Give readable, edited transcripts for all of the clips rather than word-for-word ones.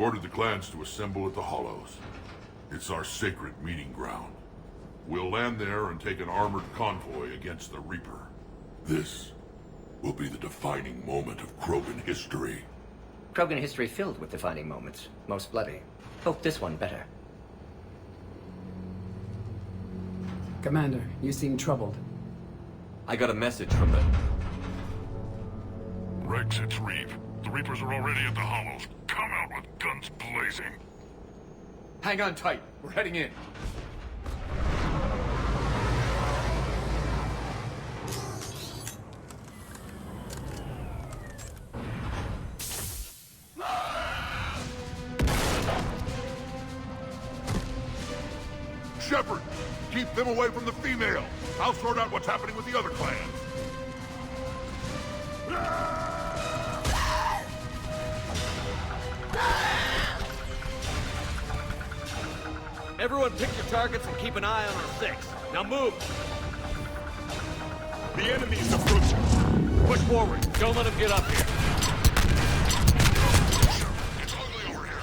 I've ordered the clans to assemble at the Hollows. It's our sacred meeting ground. We'll land there and take an armored convoy against the Reaper. This will be the defining moment of Krogan history. Krogan history filled with defining moments. Most bloody. Hope this one better. Commander, you seem troubled. I got a message from the... Rex, it's Reeve. The Reapers are already at the Hollows. Come out with guns blazing. Hang on tight. We're heading in. Shepard, keep them away from the female. I'll sort out what's happening with the other clans. Everyone pick your targets and keep an eye on our 6. Now move! The enemy's approaching. Push forward. Don't let them get up here. It's ugly over here.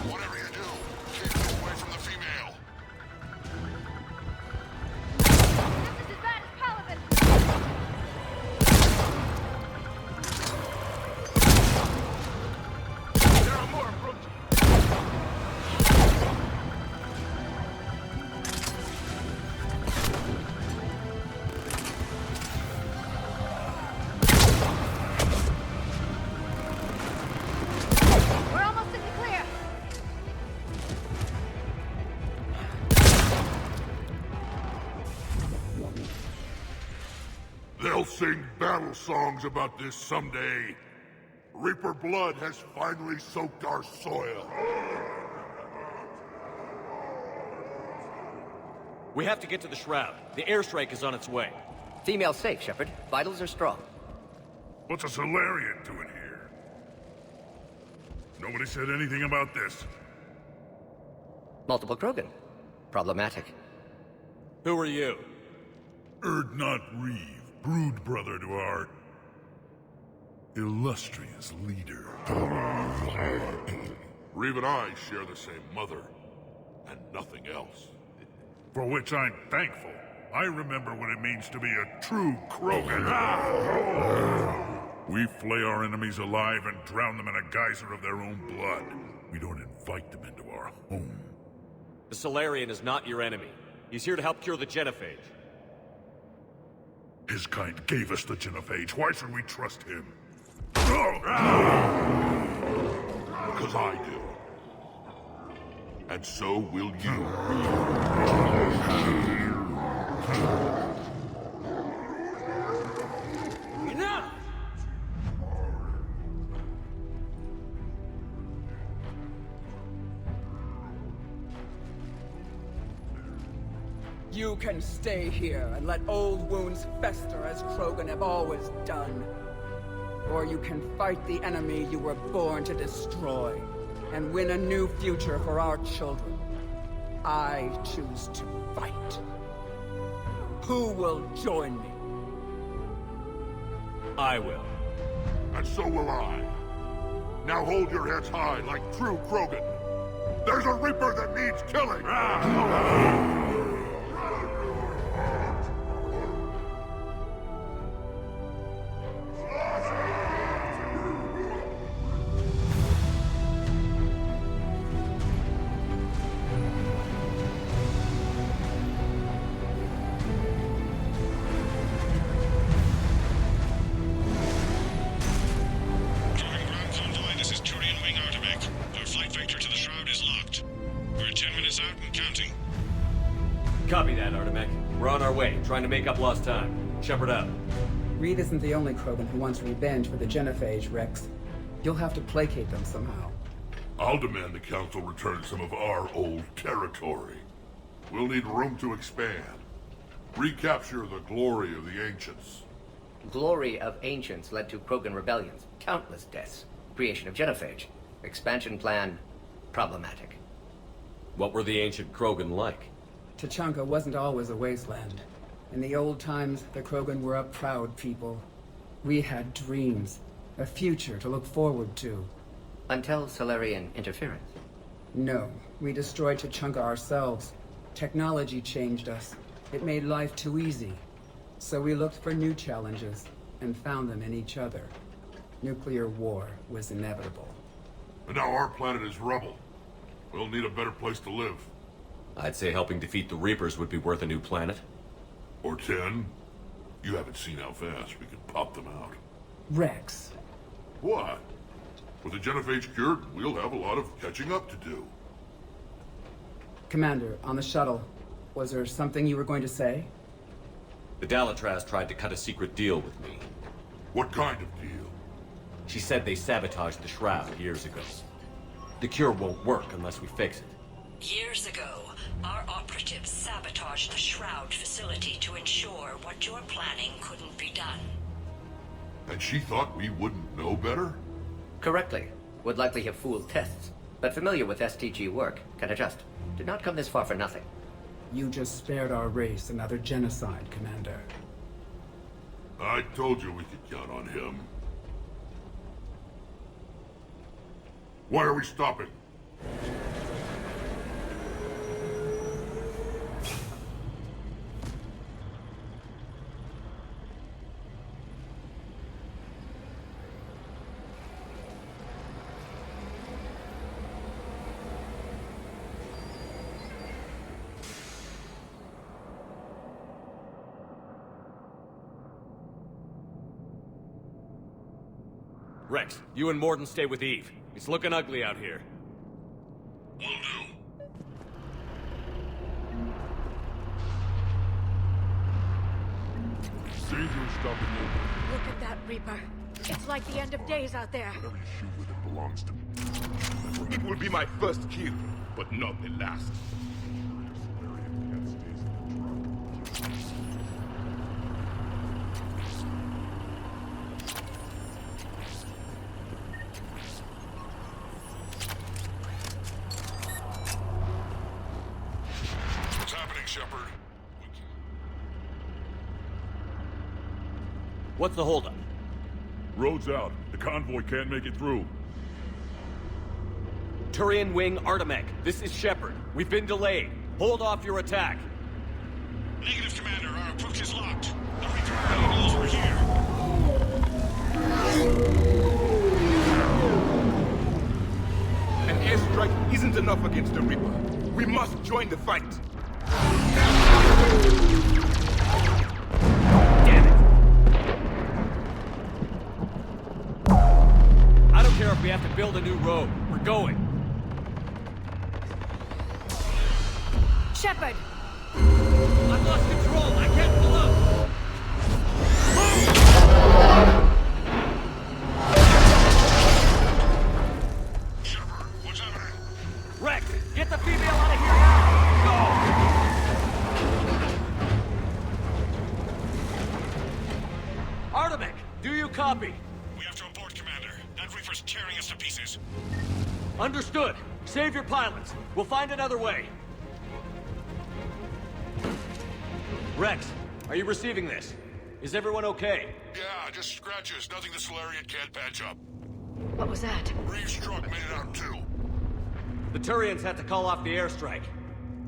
Whatever you do, keep them away from the female. This is as bad as Paladin. There are more approaching. We're almost in the clear. They'll sing battle songs about this someday. Reaper blood has finally soaked our soil. We have to get to the Shroud. The airstrike is on its way. Female safe, Shepard. Vitals are strong. What's a Solarian doing here? Nobody said anything about this. Multiple Krogan. Problematic. Who are you? Erdnot Reeve, brood brother to our illustrious leader. Reeve and I share the same mother, and nothing else. For which I'm thankful. I remember what it means to be a true Krogan. We flay our enemies alive and drown them in a geyser of their own blood. We don't invite them into our home. The Solarian is not your enemy. He's here to help cure the genophage. His kind gave us the genophage. Why should we trust him? Because I do. And so will you. Enough! You can stay here and let old wounds fester as Krogan have always done. Or you can fight the enemy you were born to destroy and win a new future for our children. I choose to fight. Who will join me? I will. And so will I. Now hold your heads high like true Krogan. There's a Reaper that needs killing! Copy that, Artemec. We're on our way, trying to make up lost time. Shepard out. Reed isn't the only Krogan who wants revenge for the genophage, Rex. You'll have to placate them somehow. I'll demand the Council return some of our old territory. We'll need room to expand. Recapture the glory of the Ancients. Glory of Ancients led to Krogan rebellions. Countless deaths. Creation of genophage. Expansion plan. Problematic. What were the ancient Krogan like? Tunchanka wasn't always a wasteland. In the old times, the Krogan were a proud people. We had dreams, a future to look forward to. Until Solarian interference. No, we destroyed Tunchanka ourselves. Technology changed us. It made life too easy. So we looked for new challenges, and found them in each other. Nuclear war was inevitable. And now our planet is rubble. We'll need a better place to live. I'd say helping defeat the Reapers would be worth a new planet. Or 10. You haven't seen how fast we can pop them out. Rex. What? With the genophage cured, we'll have a lot of catching up to do. Commander, on the shuttle, was there something you were going to say? The Dalatraz tried to cut a secret deal with me. What kind of deal? She said they sabotaged the Shroud years ago. The cure won't work unless we fix it. Years ago, our operatives sabotaged the Shroud facility to ensure what you're planning couldn't be done. And she thought we wouldn't know better? Correctly. Would likely have fooled tests. But familiar with STG work, can adjust. Did not come this far for nothing. You just spared our race another genocide, Commander. I told you we could count on him. Why are we stopping? Rex, you and Morden stay with Eve. It's looking ugly out here. Will do. Dangerous stuff in there. Look at that Reaper. It's like the end of days out there. Every shoe with it belongs to me. It will be my first kill, but not the last. What's happening, Shepard? What's the holdup? Road's out. The convoy can't make it through. Turian Wing Artemec, this is Shepard. We've been delayed. Hold off your attack. Negative, Commander. Our approach is locked. The Reaper are over here. An airstrike isn't enough against the Reaper. We must join the fight. Damn it. I don't care if we have to build a new road. We're going. Shepard! I've lost control. I can't pull up. Shepard, what's happening? Rex, get the female out of here now! Go! Artemec, do you copy? We have to abort, Commander. That Reaper's tearing us to pieces. Understood. Save your pilots. We'll find another way. Rex, are you receiving this? Is everyone okay? Yeah, just scratches. Nothing the Solarian can't patch up. What was that? Reeves' truck made it out too. The Turians had to call off the airstrike.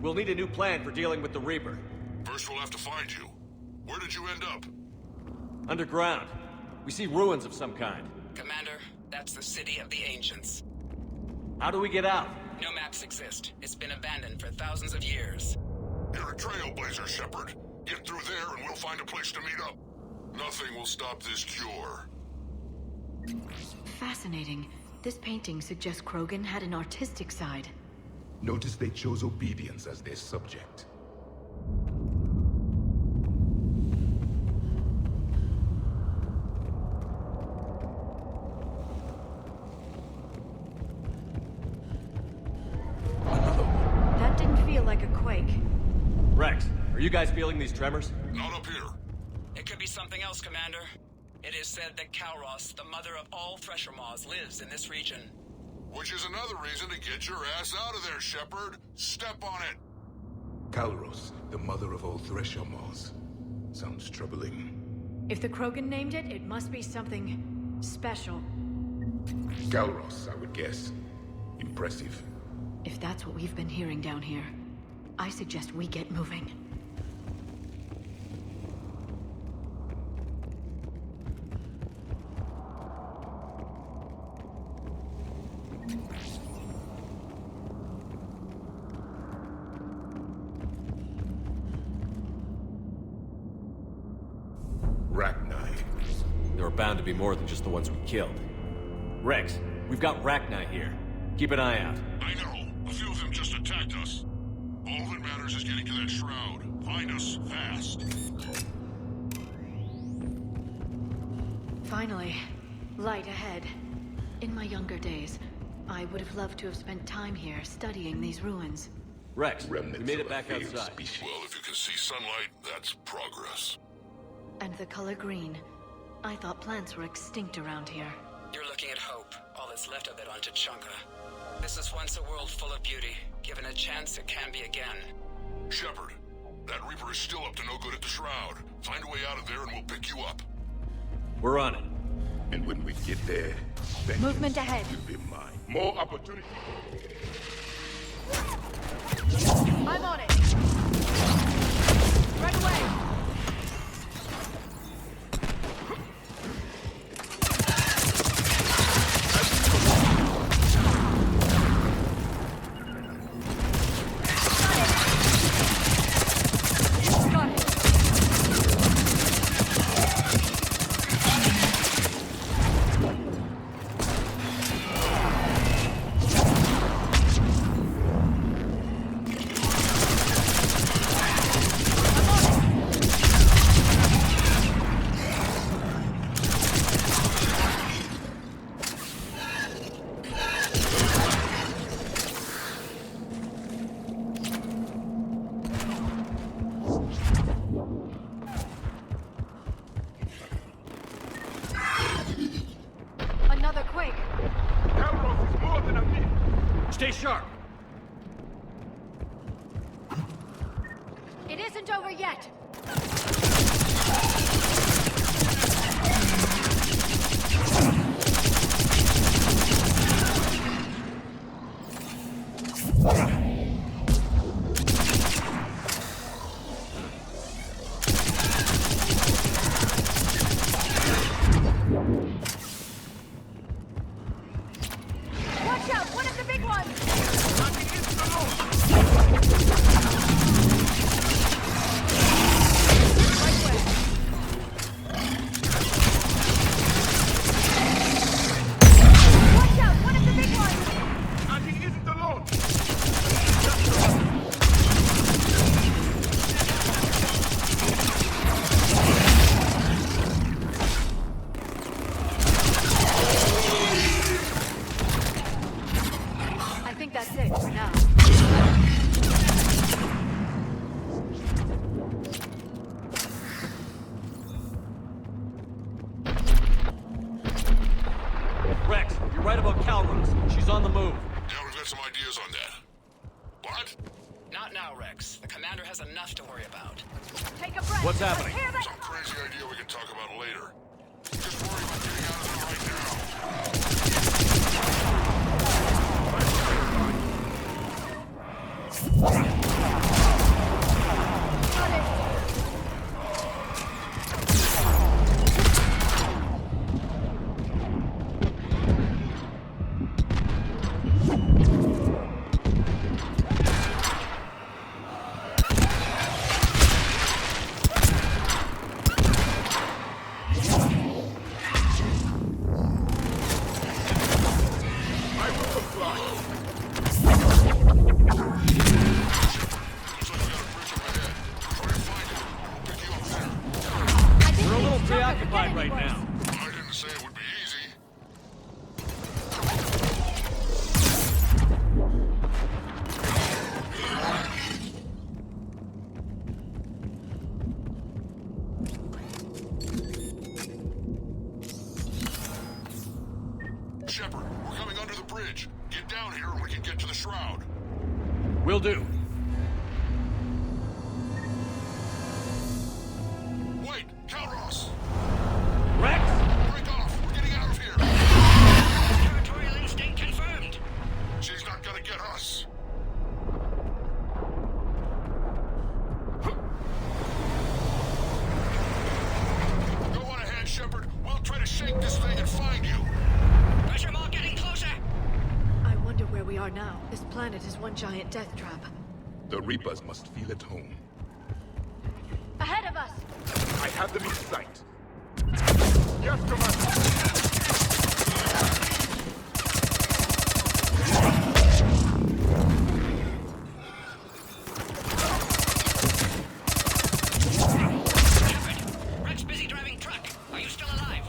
We'll need a new plan for dealing with the Reaper. First we'll have to find you. Where did you end up? Underground. We see ruins of some kind. Commander, that's the city of the ancients. How do we get out? No maps exist. It's been abandoned for thousands of years. You're a trailblazer, Shepard. Get through there and we'll find a place to meet up. Nothing will stop this cure. Fascinating. This painting suggests Krogan had an artistic side. Notice they chose obedience as their subject. That didn't feel like a quake. Rex, are you guys feeling these tremors? Not up here. It could be something else, Commander. It is said that Kalros, the mother of all Thresher Maws, lives in this region. Which is another reason to get your ass out of there, Shepard. Step on it. Kalros, the mother of all Thresher Maws. Sounds troubling. If the Krogan named it, it must be something special. Galros, I would guess. Impressive. If that's what we've been hearing down here, I suggest we get moving. Rachni. There are bound to be more than just the ones we killed. Rex, we've got Rachni here. Keep an eye out. I know. A few of them just attacked us. All that matters is getting to that shroud. Find us fast. Finally, light ahead. In my younger days, I would have loved to have spent time here studying these ruins. Rex, we Remnants made of it a back failed outside. species. Well, if you can see sunlight, that's progress. And the color green. I thought plants were extinct around here. You're looking at hope, all that's left of it on Tunchanka. This was once a world full of beauty. Given a chance, it can be again. Shepard, that Reaper is still up to no good at the shroud. Find a way out of there and we'll pick you up. We're on it. And when we get there, Movement ahead. will be mine. More opportunity. I'm on it. Right away. Another quake. Galros is more than a myth. Stay sharp. It isn't over yet. Watch out! One of the big ones! Right way. Watch out! One of the big ones! And he isn't alone. I think that's it for now. Rex, you're right about Calros. She's on the move. Yeah, we've got some ideas on that. What? Not now, Rex. The commander has enough to worry about. Take a breath. What's happening? Hear that? Some crazy idea we can talk about later. Just worry about getting out of there right now. Got it. I will comply. Looks like we got a bridge up ahead. Try to find it. We'll pick you up there. I think We're a little these junkers are preoccupied getting right worse. now. I didn't say it would be easy. Shepard, we're coming under the bridge. Get down here and we can get to the shroud. Will do. Wait, Calros! Rex! Break off! We're getting out of here! take this thing and find you. Pressure mark getting closer. I wonder where we are now. This planet is one giant death trap. The Reapers must feel at home. Ahead of us! I have them in sight. Just a moment. Rex busy driving truck. Are you still alive?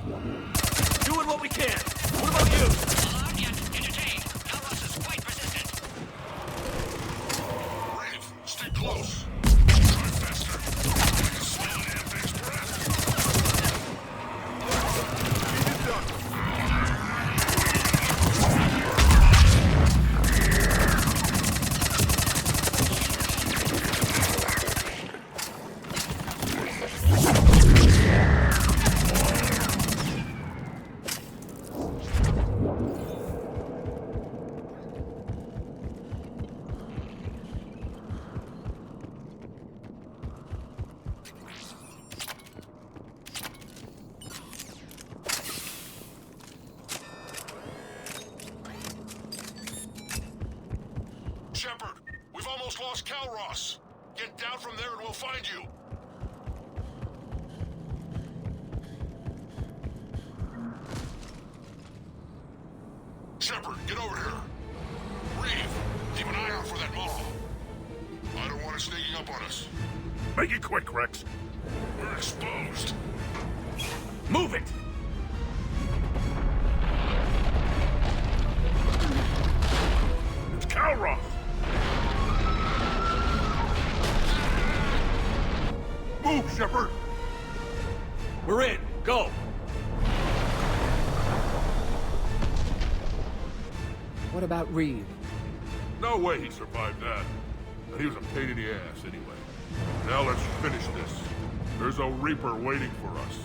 Doing what we can. What about you? Alarmed yet? Entertained. Kalros is quite persistent. Brave, stay close. Drive faster. I can smell an thing's breath. It is done. Shepard, we've almost lost Kalros. Get down from there and we'll find you. Shepard, get over here. Reeve, keep an eye out for that mall. I don't want it sneaking up on us. Make it quick, Rex. We're exposed. Move it! It's Kalros! Move, Shepard! We're in. Go! What about Reeve? No way he survived that. And he was a pain in the ass anyway. Now let's finish this. There's a Reaper waiting for us.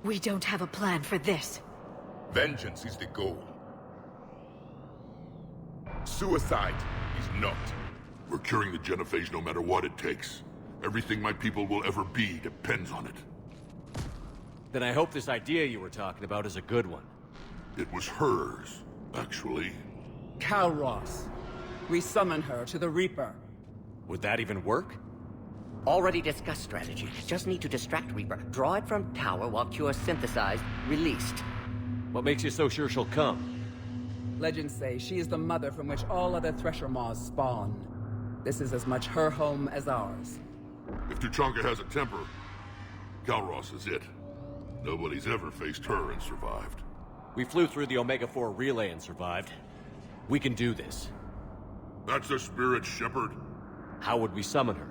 We don't have a plan for this. Vengeance is the goal. Suicide is not. We're curing the genophage no matter what it takes. Everything my people will ever be depends on it. Then I hope this idea you were talking about is a good one. It was hers, actually. Kalros. We summon her to the Reaper. Would that even work? Already discussed strategy. Just need to distract Reaper. Draw it from tower while Cure synthesized, released. What makes you so sure she'll come? Legends say she is the mother from which all other Thresher Maws spawn. This is as much her home as ours. If Tunchanka has a temper, Kalros is it. Nobody's ever faced her and survived. We flew through the Omega-4 relay and survived. We can do this. That's the spirit, Shepard. How would we summon her?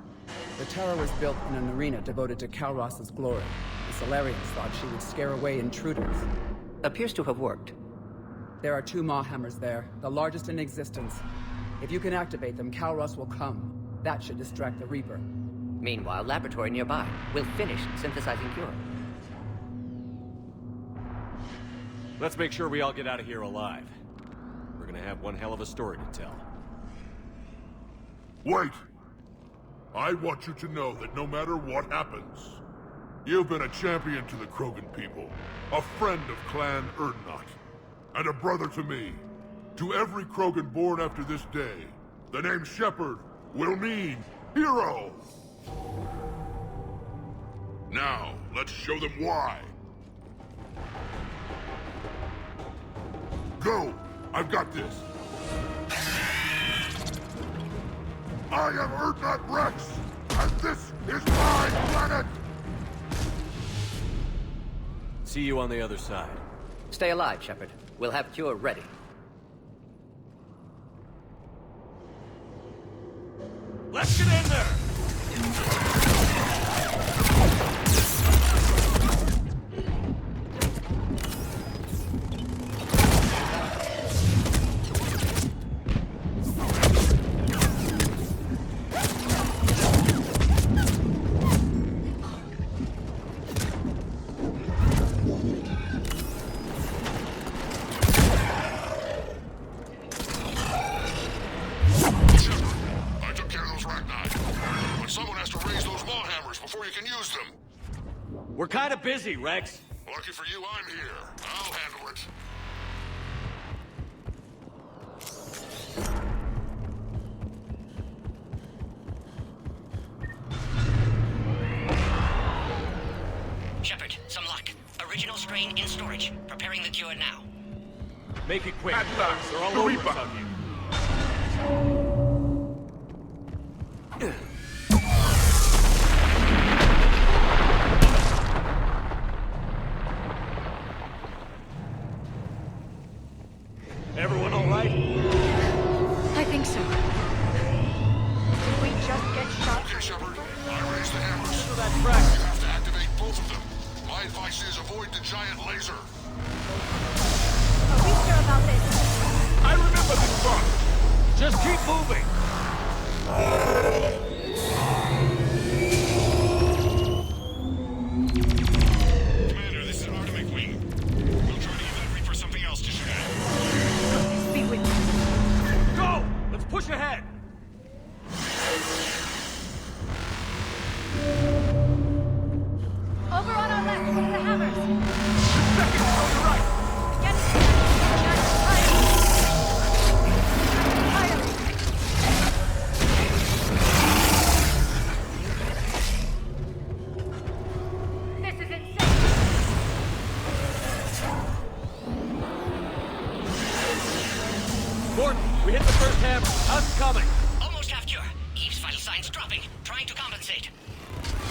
The tower was built in an arena devoted to Kalros' glory. The Solarians thought she would scare away intruders. Appears to have worked. There are 2 Maw hammers there, the largest in existence. If you can activate them, Kalros will come. That should distract the Reaper. Meanwhile, laboratory nearby. We'll finish synthesizing Cure. Let's make sure we all get out of here alive. We're gonna have one hell of a story to tell. Wait! I want you to know that no matter what happens, you've been a champion to the Krogan people, a friend of Clan Erdnot, and a brother to me. To every Krogan born after this day, the name Shepard will mean hero! Now, let's show them why. Go! I've got this! I am Erdnot Rex, and this is my planet! See you on the other side. Stay alive, Shepard. We'll have Cure ready. Let's get in there! kind of busy, Rex. Lucky for you, I'm here. I'll handle it. Shepard, some luck. Original strain in storage. Preparing the cure now. Make it quick. At last, They're all the over Reaper. us on you. Everyone all right? I think so. Did we just get shot? Okay, Shepard. I raised the hammers. So that track. You have to activate both of them. My advice is avoid the giant laser. Are we sure about this? I remember this part. Just keep moving. Commander, this is Artemis Wing. We'll try to give that Reaper something else to shoot at. Be with me. Go! Let's push ahead. Over on our left, one of the hammers. Second on the right. Get it. Fire. This is insane. Gordon, we hit the first hammer. How's it coming? Almost half cure. Eve's vital signs dropping. Trying to compensate.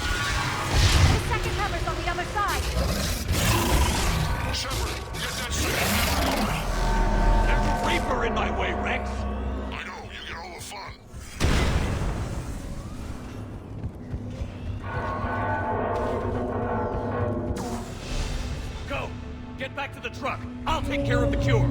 The second hammer's on the other side. Shepard, get that second hammer going. There's a Reaper in my way, Rex. I know, you get all the fun. Go! Get back to the truck. I'll take care of the cure.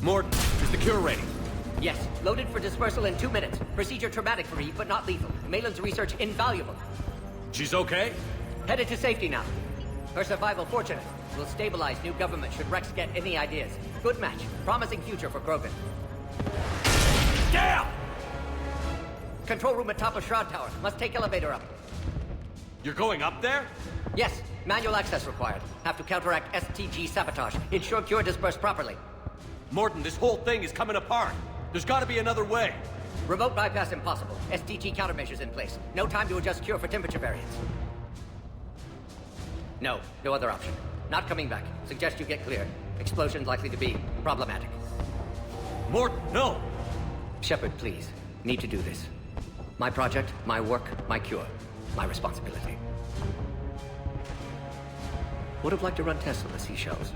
Morton, is the cure ready? Yes, loaded for dispersal in 2 minutes. Procedure traumatic for Eve, but not lethal. Malin's research invaluable. She's okay? Headed to safety now. Her survival fortunate. Will stabilize new government should Rex get any ideas. Good match. Promising future for Krogan. Down! Control room at top of Shroud Tower. Must take elevator up. You're going up there? Yes, manual access required. Have to counteract STG sabotage. Ensure cure dispersed properly. Morton, this whole thing is coming apart. There's gotta be another way. Remote bypass impossible. STG countermeasures in place. No time to adjust cure for temperature variance. No other option. Not coming back. Suggest you get cleared. Explosion's likely to be problematic. Morton, no! Shepard, please. Need to do this. My project, my work, my cure. My responsibility. Would have liked to run tests on the seashells.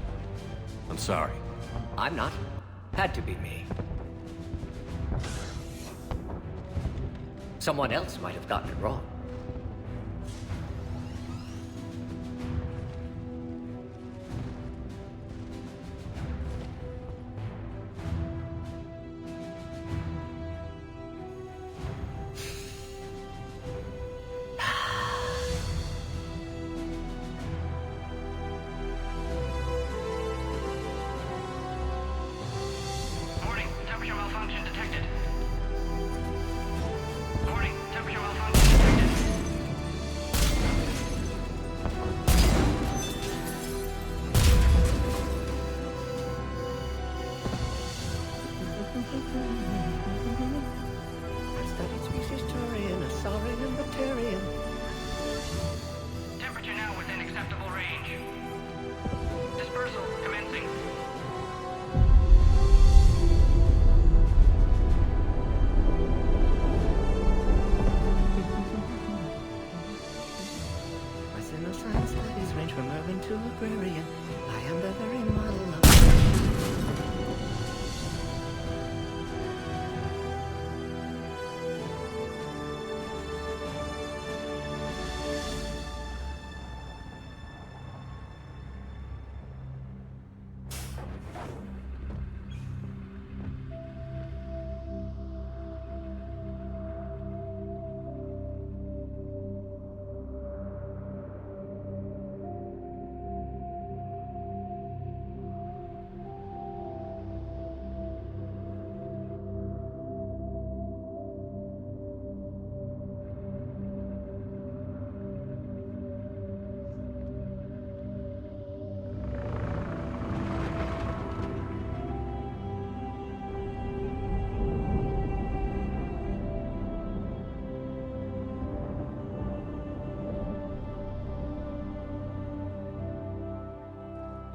I'm sorry. I'm not. Had to be me. Someone else might have gotten it wrong.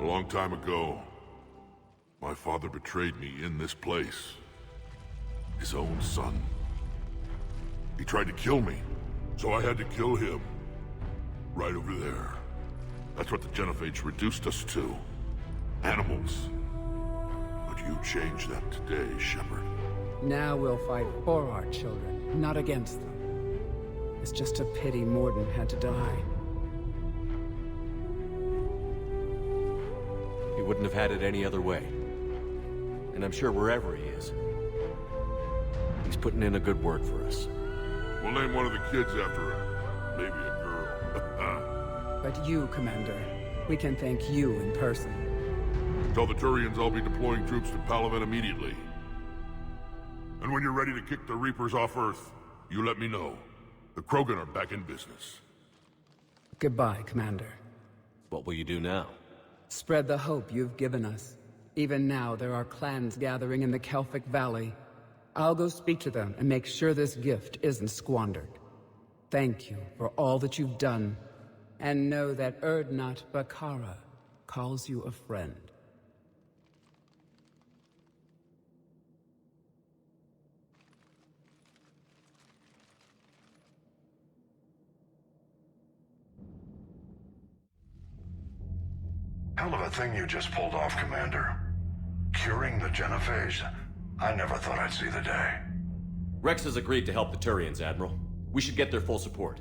A long time ago, my father betrayed me in this place. His own son. He tried to kill me, so I had to kill him. Right over there. That's what the Genophage reduced us to. Animals. But you changed that today, Shepard. Now we'll fight for our children, not against them. It's just a pity Morden had to die. He wouldn't have had it any other way. And I'm sure wherever he is, he's putting in a good word for us. We'll name one of the kids after him. Maybe a girl. But you, Commander, we can thank you in person. Tell the Turians I'll be deploying troops to Palaven immediately. And when you're ready to kick the Reapers off Earth, you let me know. The Krogan are back in business. Goodbye, Commander. What will you do now? Spread the hope you've given us. Even now, there are clans gathering in the Kelphic Valley. I'll go speak to them and make sure this gift isn't squandered. Thank you for all that you've done. And know that Urdnot Bakara calls you a friend. Hell of a thing you just pulled off, Commander. Curing the Genophage? I never thought I'd see the day. Rex has agreed to help the Turians, Admiral. We should get their full support.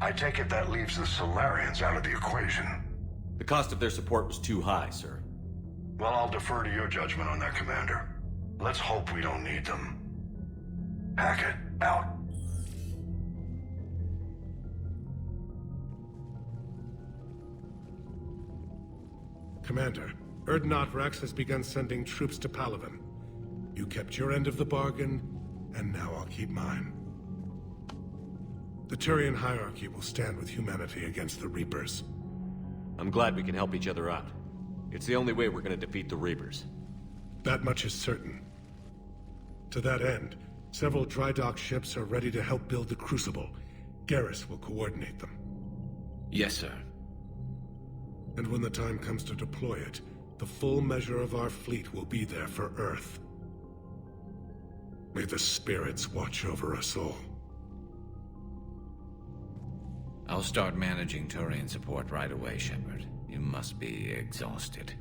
I take it that leaves the Solarians out of the equation. The cost of their support was too high, sir. Well, I'll defer to your judgment on that, Commander. Let's hope we don't need them. Hackett, out. Commander, Urdnot Rex has begun sending troops to Palaven. You kept your end of the bargain, and now I'll keep mine. The Turian hierarchy will stand with humanity against the Reapers. I'm glad we can help each other out. It's the only way we're gonna defeat the Reapers. That much is certain. To that end, several dry dock ships are ready to help build the Crucible. Garrus will coordinate them. Yes, sir. And when the time comes to deploy it, the full measure of our fleet will be there for Earth. May the spirits watch over us all. I'll start managing Turian support right away, Shepard. You must be exhausted.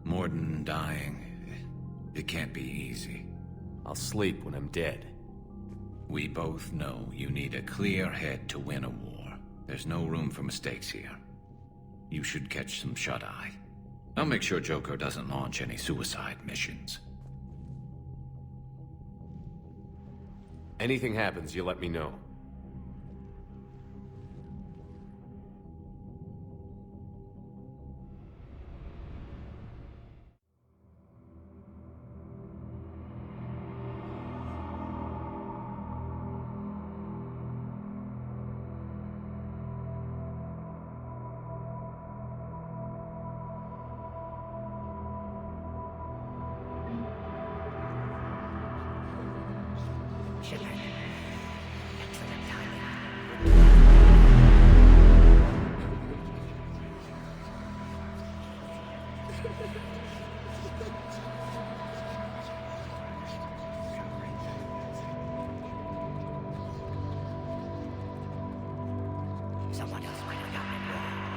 Morden dying, it can't be easy. I'll sleep when I'm dead. We both know you need a clear head to win a war. There's no room for mistakes here. You should catch some shut-eye. I'll make sure Joker doesn't launch any suicide missions. Anything happens, you let me know. Someone else might have gotten it wrong.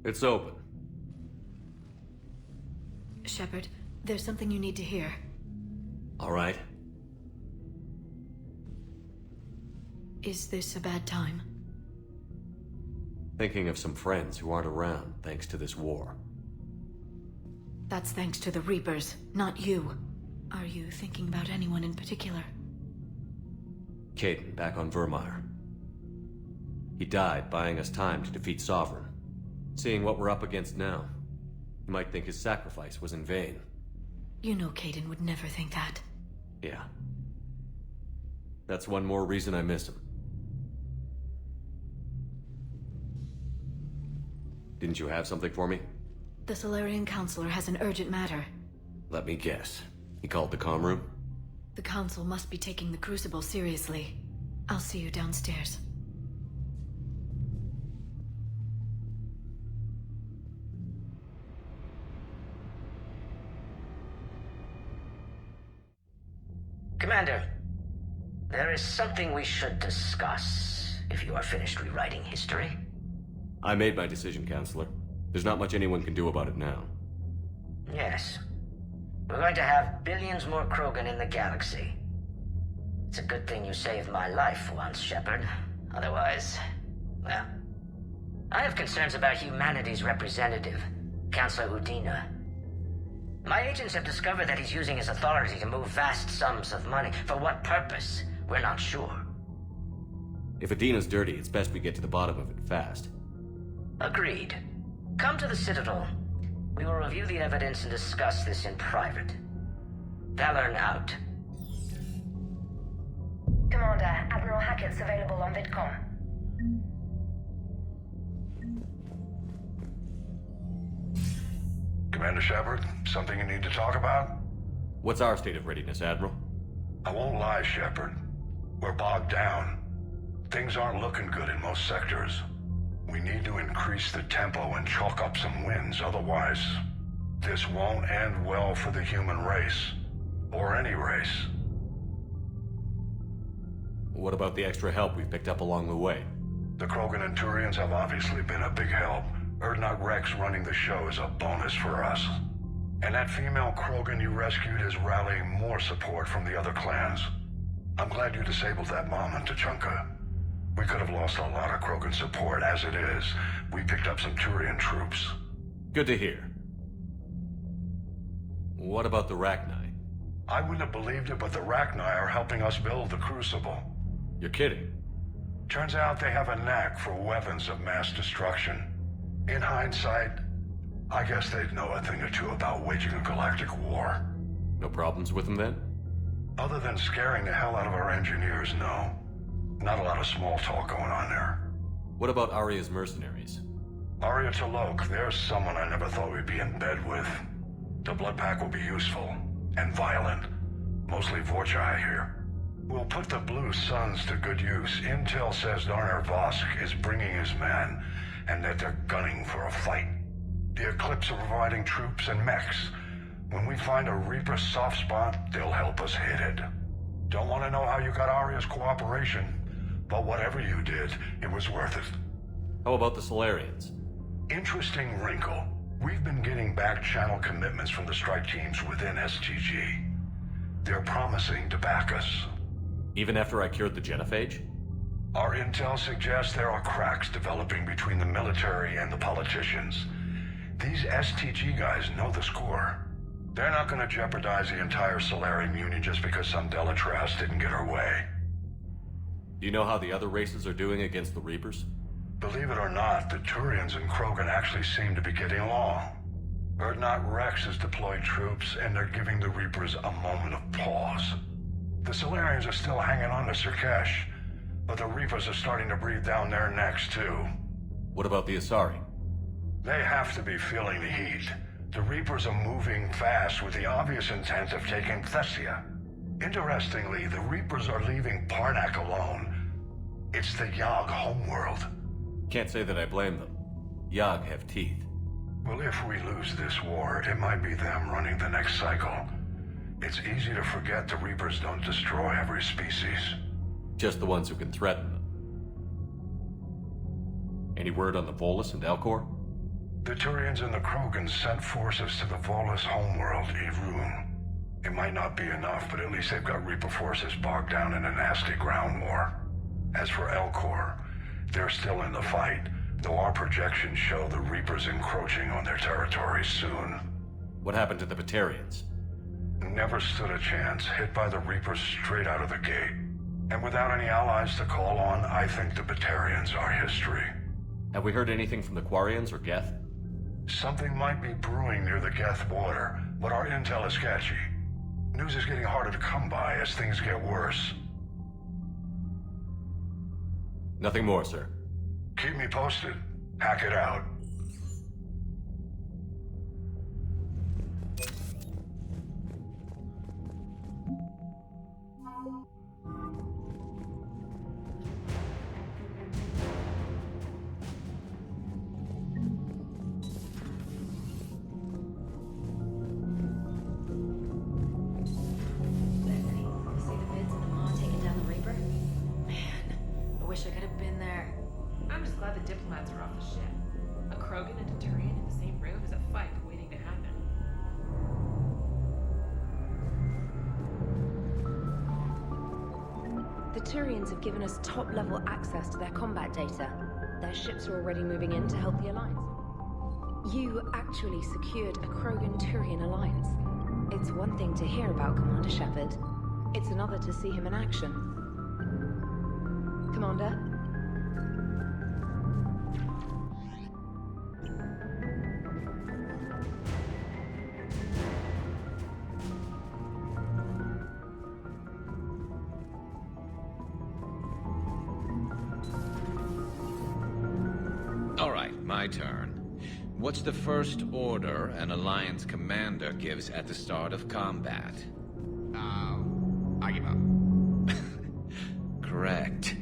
It's open. Shepard, there's something you need to hear. All right. Is this a bad time? Thinking of some friends who aren't around thanks to this war. That's thanks to the Reapers, not you. Are you thinking about anyone in particular? Caden, back on Vermeer. He died buying us time to defeat Sovereign. Seeing what we're up against now, you might think his sacrifice was in vain. You know Caden would never think that. Yeah. That's one more reason I miss him. Didn't you have something for me? The Solarian Counselor has an urgent matter. Let me guess. He called the comm room? The Council must be taking the Crucible seriously. I'll see you downstairs. Commander, there is something we should discuss, if you are finished rewriting history. I made my decision, Counselor. There's not much anyone can do about it now. Yes. We're going to have billions more Krogan in the galaxy. It's a good thing you saved my life once, Shepard. Otherwise, well... I have concerns about humanity's representative, Councilor Udina. My agents have discovered that he's using his authority to move vast sums of money. For what purpose? We're not sure. If Adina's dirty, it's best we get to the bottom of it fast. Agreed. Come to the Citadel. We will review the evidence and discuss this in private. Valorn out. Commander, Admiral Hackett's available on VidCom. Commander Shepard, something you need to talk about? What's our state of readiness, Admiral? I won't lie, Shepard. We're bogged down. Things aren't looking good in most sectors. We need to increase the tempo and chalk up some wins, otherwise this won't end well for the human race. Or any race. What about the extra help we've picked up along the way? The Krogan and Turians have obviously been a big help. Urdnot Rex running the show is a bonus for us. And that female Krogan you rescued is rallying more support from the other clans. I'm glad you disabled that bomb in Tunchanka. We could have lost a lot of Krogan support. As it is, we picked up some Turian troops. Good to hear. What about the Rachni? I wouldn't have believed it, but the Rachni are helping us build the Crucible. You're kidding. Turns out they have a knack for weapons of mass destruction. In hindsight, I guess they'd know a thing or two about waging a galactic war. No problems with them then? Other than scaring the hell out of our engineers, no. Not a lot of small talk going on there. What about Arya's mercenaries? Arya T'Lok, there's someone I never thought we'd be in bed with. The Blood Pack will be useful. And violent. Mostly Vorchai here. We'll put the Blue Suns to good use. Intel says Darner Vosk is bringing his men, and that they're gunning for a fight. The Eclipse are providing troops and mechs. When we find a Reaper soft spot, they'll help us hit it. Don't want to know how you got Arya's cooperation, but whatever you did, it was worth it. How about the Solarians? Interesting wrinkle. We've been getting back-channel commitments from the strike teams within STG. They're promising to back us. Even after I cured the genophage? Our intel suggests there are cracks developing between the military and the politicians. These STG guys know the score. They're not going to jeopardize the entire Solarian Union just because some Delatras didn't get her way. Do you know how the other races are doing against the Reapers? Believe it or not, the Turians and Krogan actually seem to be getting along. Urdnot Rex has deployed troops, and they're giving the Reapers a moment of pause. The Solarians are still hanging on to Sirkesh, but the Reapers are starting to breathe down their necks, too. What about the Asari? They have to be feeling the heat. The Reapers are moving fast with the obvious intent of taking Thessia. Interestingly, the Reapers are leaving Parnak alone. It's the Yogg homeworld. Can't say that I blame them. Yogg have teeth. Well, if we lose this war, it might be them running the next cycle. It's easy to forget the Reapers don't destroy every species. Just the ones who can threaten them. Any word on the Volus and Elcor? The Turians and the Krogan sent forces to the Volus homeworld, Irun. It might not be enough, but at least they've got Reaper forces bogged down in a nasty ground war. As for Elcor, they're still in the fight, though our projections show the Reapers encroaching on their territory soon. What happened to the Batarians? Never stood a chance, hit by the Reapers straight out of the gate. And without any allies to call on, I think the Batarians are history. Have we heard anything from the Quarians or Geth? Something might be brewing near the Geth border, but our intel is sketchy. News is getting harder to come by as things get worse. Nothing more, sir. Keep me posted. Hack it out. Wish I could have been there. I'm just glad the diplomats are off the ship. A Krogan and a Turian in the same room is a fight waiting to happen. The Turians have given us top-level access to their combat data. Their ships are already moving in to help the Alliance. You actually secured a Krogan-Turian alliance. It's one thing to hear about Commander Shepard. It's another to see him in action. Commander? All right, my turn. What's the first order an Alliance commander gives at the start of combat? I give up. Correct.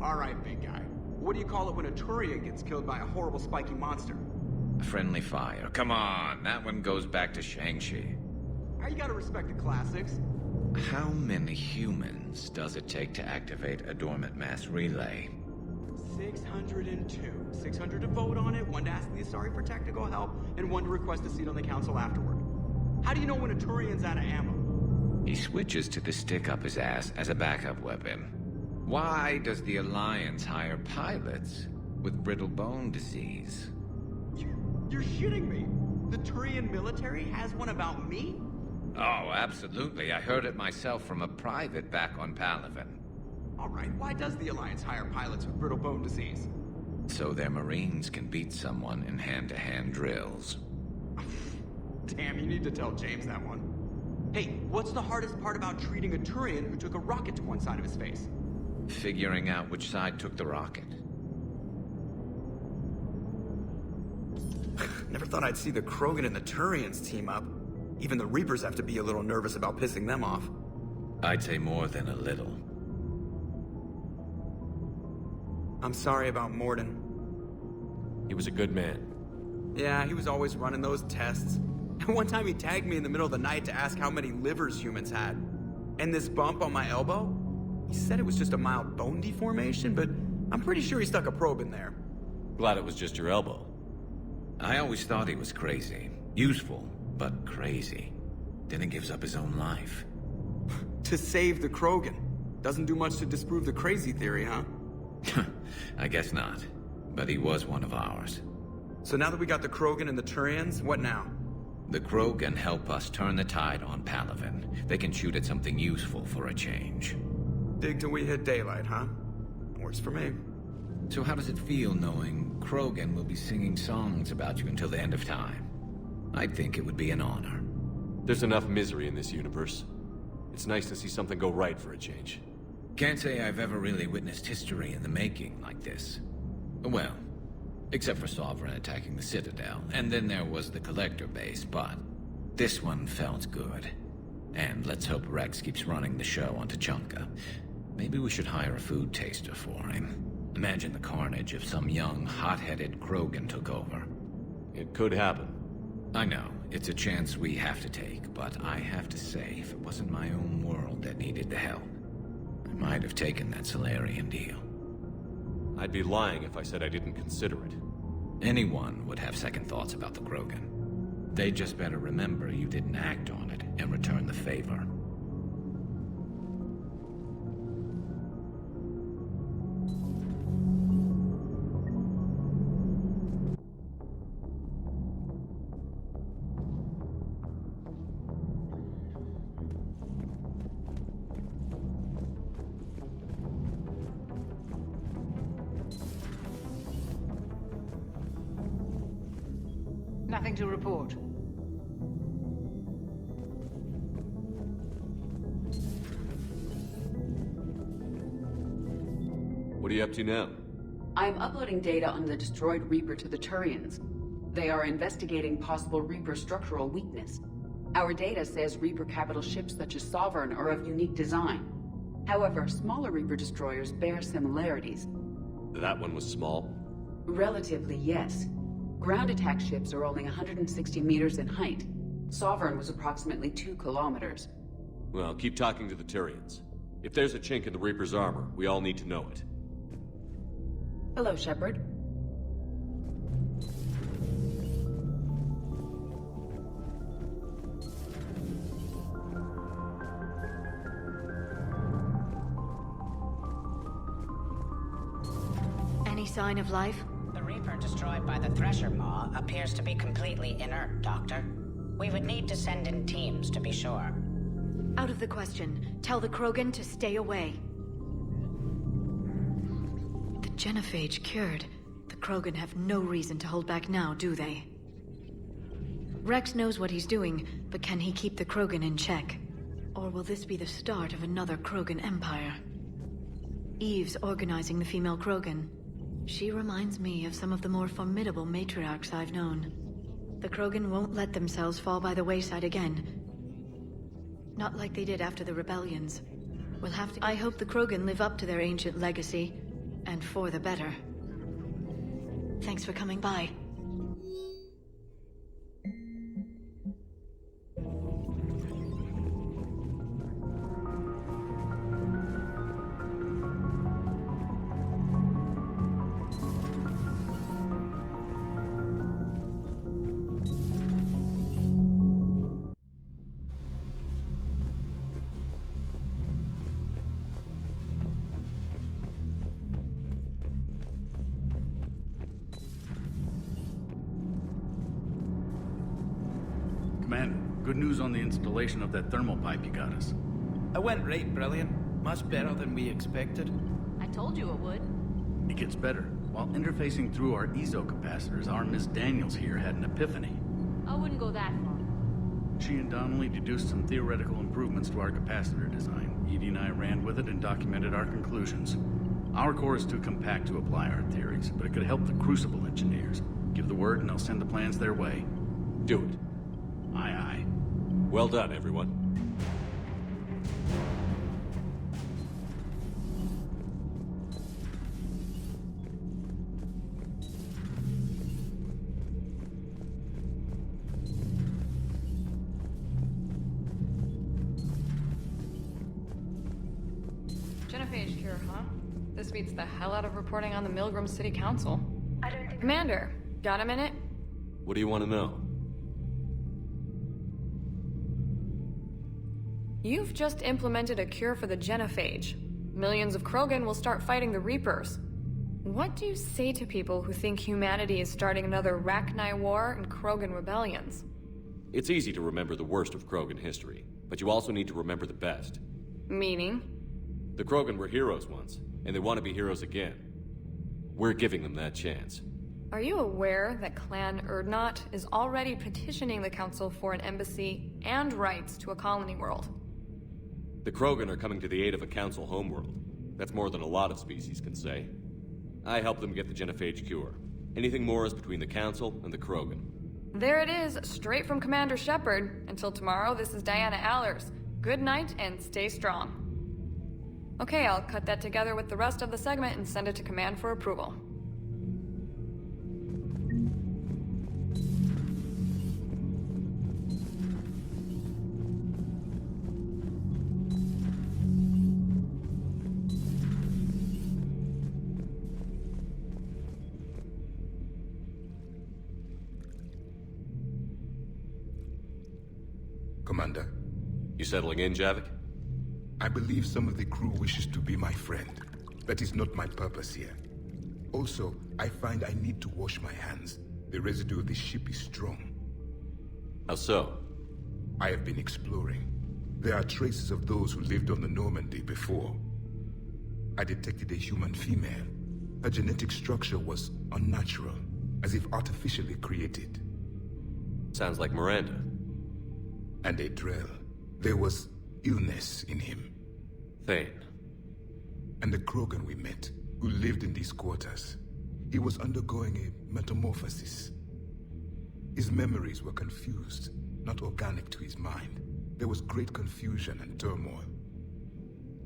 All right, big guy. What do you call it when a Turian gets killed by a horrible spiky monster? Friendly fire. Come on, that one goes back to Shang-Chi. You gotta respect the classics. How many humans does it take to activate a dormant mass relay? 602. 600 to vote on it, 1 to ask the Asari for technical help, and 1 to request a seat on the council afterward. How do you know when a Turian's out of ammo? He switches to the stick up his ass as a backup weapon. Why does the Alliance hire pilots with brittle bone disease? You're shitting me. The Turian military has one about me? Oh, absolutely. I heard it myself from a private back on Palaven. All right, why does the Alliance hire pilots with brittle bone disease? So their Marines can beat someone in hand-to-hand drills. Damn, you need to tell James that one. Hey, what's the hardest part about treating a Turian who took a rocket to one side of his face? Figuring out which side took the rocket. Never thought I'd see the Krogan and the Turians team up. Even the Reapers have to be a little nervous about pissing them off. I'd say more than a little. I'm sorry about Morden. He was a good man. Yeah, he was always running those tests. And one time he tagged me in the middle of the night to ask how many livers humans had. And this bump on my elbow? He said it was just a mild bone deformation, but I'm pretty sure he stuck a probe in there. Glad it was just your elbow. I always thought he was crazy. Useful, but crazy. Then he gives up his own life. To save the Krogan. Doesn't do much to disprove the crazy theory, huh? I guess not. But he was one of ours. So now that we got the Krogan and the Turians, what now? The Krogan help us turn the tide on Palaven. They can shoot at something useful for a change. Dig till we hit daylight, huh? Works for me. So how does it feel knowing Krogan will be singing songs about you until the end of time? I'd think it would be an honor. There's enough misery in this universe. It's nice to see something go right for a change. Can't say I've ever really witnessed history in the making like this. Well, except for Sovereign attacking the Citadel, and then there was the Collector base, but this one felt good. And let's hope Rex keeps running the show on Tunchanka. Maybe we should hire a food taster for him. Imagine the carnage if some young, hot-headed Krogan took over. It could happen. I know, it's a chance we have to take, but I have to say, if it wasn't my own world that needed the help, I might have taken that Solarian deal. I'd be lying if I said I didn't consider it. Anyone would have second thoughts about the Krogan. They just better remember you didn't act on it and return the favor. Nothing to report. What are you up to now? I am uploading data on the destroyed Reaper to the Turians. They are investigating possible Reaper structural weakness. Our data says Reaper capital ships such as Sovereign are of unique design. However, smaller Reaper destroyers bear similarities. That one was small? Relatively, yes. Ground attack ships are only 160 meters in height. Sovereign was approximately 2 kilometers. Well, keep talking to the Turians. If there's a chink in the Reaper's armor, we all need to know it. Hello, Shepard. Any sign of life? The Reaper destroyed by the Thresher Maw appears to be completely inert, Doctor. We would need to send in teams to be sure. Out of the question. Tell the Krogan to stay away. The genophage cured. The Krogan have no reason to hold back now, do they? Rex knows what he's doing, but can he keep the Krogan in check? Or will this be the start of another Krogan empire? Eve's organizing the female Krogan. She reminds me of some of the more formidable matriarchs I've known. The Krogan won't let themselves fall by the wayside again. Not like they did after the rebellions. We'll have to... I hope the Krogan live up to their ancient legacy, and for the better. Thanks for coming by. Commander, good news on the installation of that thermal pipe you got us. It went right brilliant. Much better than we expected. I told you it would. It gets better. While interfacing through our ezo capacitors, our Miss Daniels here had an epiphany. I wouldn't go that far. She and Donnelly deduced some theoretical improvements to our capacitor design. Edie and I ran with it and documented our conclusions. Our core is too compact to apply our theories, but it could help the Crucible engineers. Give the word and I'll send the plans their way. Do it. Aye, aye. Well done, everyone. Genophage cure, huh? This beats the hell out of reporting on the Milgram City Council. I don't think... Commander, got a minute? What do you want to know? You've just implemented a cure for the genophage. Millions of Krogan will start fighting the Reapers. What do you say to people who think humanity is starting another Rachni War and Krogan rebellions? It's easy to remember the worst of Krogan history, but you also need to remember the best. Meaning? The Krogan were heroes once, and they want to be heroes again. We're giving them that chance. Are you aware that Clan Urdnot is already petitioning the Council for an embassy and rights to a colony world? The Krogan are coming to the aid of a Council homeworld. That's more than a lot of species can say. I helped them get the genophage cure. Anything more is between the Council and the Krogan. There it is, straight from Commander Shepard. Until tomorrow, this is Diana Allers. Good night and stay strong. Okay, I'll cut that together with the rest of the segment and send it to Command for approval. Commander. You settling in, Javik? I believe some of the crew wishes to be my friend. That is not my purpose here. Also, I find I need to wash my hands. The residue of the ship is strong. How so? I have been exploring. There are traces of those who lived on the Normandy before. I detected a human female. Her genetic structure was unnatural, as if artificially created. Sounds like Miranda. And a Drell. There was illness in him. Thane. And the Krogan we met, who lived in these quarters. He was undergoing a metamorphosis. His memories were confused, not organic to his mind. There was great confusion and turmoil.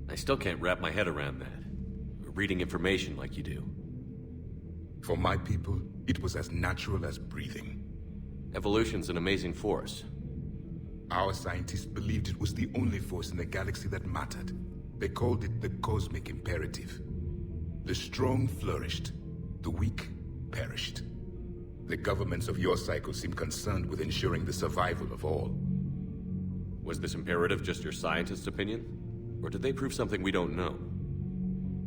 I still can't wrap my head around that. Reading information like you do. For my people, it was as natural as breathing. Evolution's an amazing force. Our scientists believed it was the only force in the galaxy that mattered. They called it the cosmic imperative. The strong flourished, the weak perished. The governments of your cycle seem concerned with ensuring the survival of all. Was this imperative just your scientist's opinion? Or did they prove something we don't know?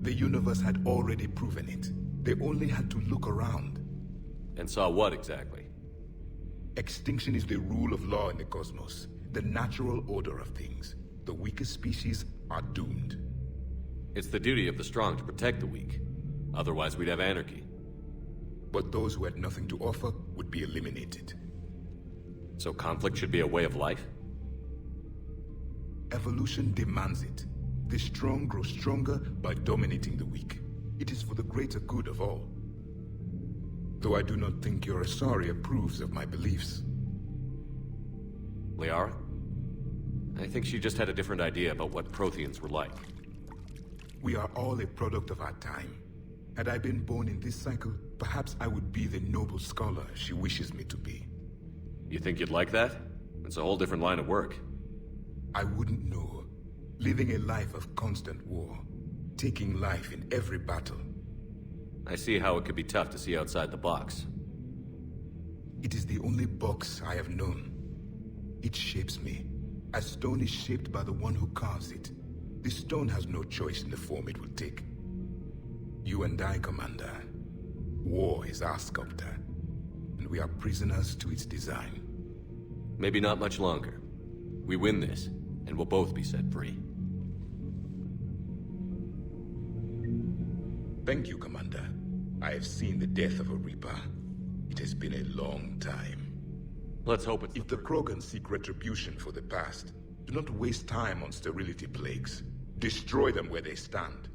The universe had already proven it. They only had to look around. And saw what exactly? Extinction is the rule of law in the cosmos. The natural order of things. The weakest species are doomed. It's the duty of the strong to protect the weak. Otherwise we'd have anarchy. But those who had nothing to offer would be eliminated. So conflict should be a way of life? Evolution demands it. The strong grow stronger by dominating the weak. It is for the greater good of all. Though I do not think your Asari approves of my beliefs. Liara? I think she just had a different idea about what Protheans were like. We are all a product of our time. Had I been born in this cycle, perhaps I would be the noble scholar she wishes me to be. You think you'd like that? It's a whole different line of work. I wouldn't know. Living a life of constant war. Taking life in every battle. I see how it could be tough to see outside the box. It is the only box I have known. It shapes me, as stone is shaped by the one who carves it. The stone has no choice in the form it will take. You and I, Commander. War is our sculptor, and we are prisoners to its design. Maybe not much longer. We win this, and we'll both be set free. Thank you, Commander. I have seen the death of a Reaper. It has been a long time. Let's hope it's... If the Krogan seek retribution for the past, do not waste time on sterility plagues. Destroy them where they stand.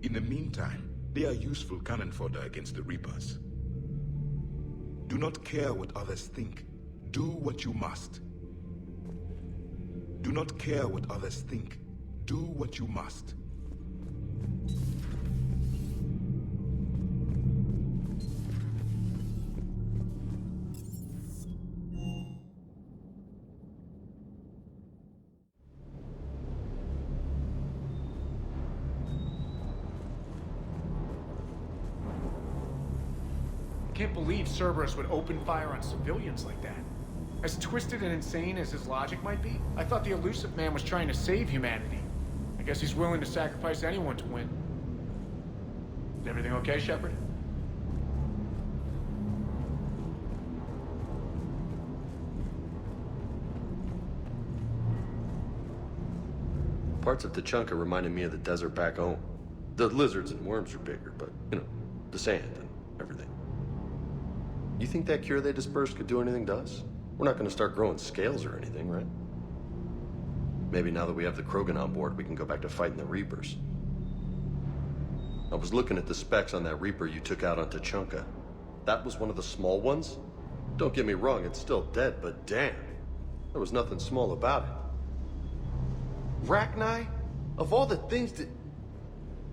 In the meantime, they are useful cannon fodder against the Reapers. Do not care what others think. Do what you must. Do not care what others think. Do what you must. I can't believe Cerberus would open fire on civilians like that. As twisted and insane as his logic might be, I thought the elusive man was trying to save humanity. I guess he's willing to sacrifice anyone to win. Is everything okay, Shepard? Parts of Tunchanka reminded me of the desert back home. The lizards and worms are bigger, but, you know, the sand and everything. You think that cure they dispersed could do anything to us? We're not going to start growing scales or anything, right? Maybe now that we have the Krogan on board, we can go back to fighting the Reapers. I was looking at the specs on that Reaper you took out on Tunchanka. That was one of the small ones? Don't get me wrong, it's still dead, but damn. There was nothing small about it. Rachni? Of all the things that...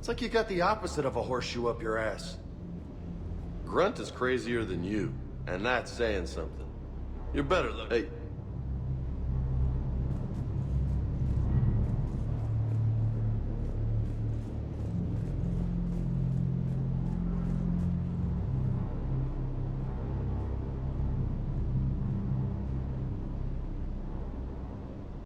It's like you got the opposite of a horseshoe up your ass. Grunt is crazier than you, and that's saying something. You're better, look. Hey,